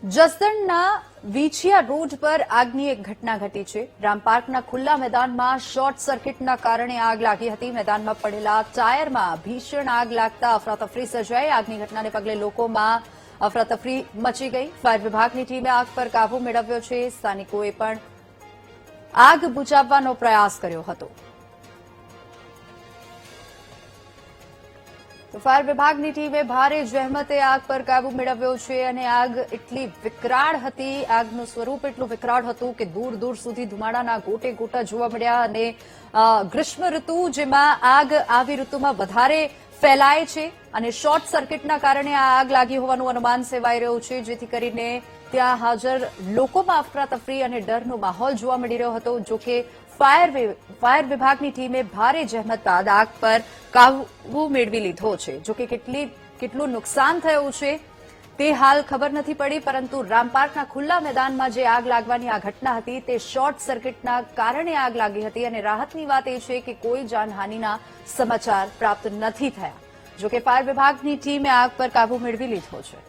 જસદણના વીછિયા road પર આગની એક ઘટના ઘટી છે. રામપાર્કના ખુલ્લા મેદાનમાં શોર્ટ સર્કિટના કારણે આગ લાગી હતી. મેદાનમાં પડેલા ટાયરમાં ભીષણ આગ લાગતા અફરાતફરી સર્જાઈ. આગની ઘટનાને પગલે લોકોમાં અફરાતફરી મચી ગઈ. ફાયર વિભાગની ટીમે આગ પર કાબુ મેળવ્યો છે. સ્થાનિકોએ પણ આગ બુઝાવવાનો પ્રયાસ કર્યો હતો. તો ફાયર વિભાગની ટીમે ભારે જહેમતે આગ પર કાબુ મેળવ્યો છે અને આગ એટલી વિકરાળ હતી, આગનું સ્વરૂપ એટલું વિકરાળ હતું કે દૂર દૂર સુધી ધુમાડાના ગોટે ગોટા જોવા મળ્યા. અને ગ્રીષ્મ ઋતુ, જેમાં આગ આવી ઋતુમાં વધારે ફેલાય છે અને શોર્ટ સર્કિટના કારણે આ આગ લાગી હોવાનું અનુમાન સેવાઈ રહ્યું છે, જેથી કરીને ત્યાં હાજર લોકોમાં અફરાતફરી અને ડરનો માહોલ જોવા મળી રહ્યો હતો. જોકે ફાયર વિભાગની ટીમે ભારે જહેમત બાદ આગ પર કાબુ મેળવી લીધો છે. જોકે કેટલું નુકસાન થયું છે તે હાલ ખબર નથી પડી, પરંતુ રામપાર્કના ખુલ્લા મેદાનમાં જે આગ લાગવાની આ ઘટના હતી તે શોર્ટ સર્કિટના કારણે આગ લાગી હતી. અને રાહતની વાત એ છે કે કોઈ જાનહાનિના સમાચાર પ્રાપ્ત નથી થયા. જોકે ફાયર વિભાગની ટીમે આગ પર કાબુ મેળવી લીધો છે.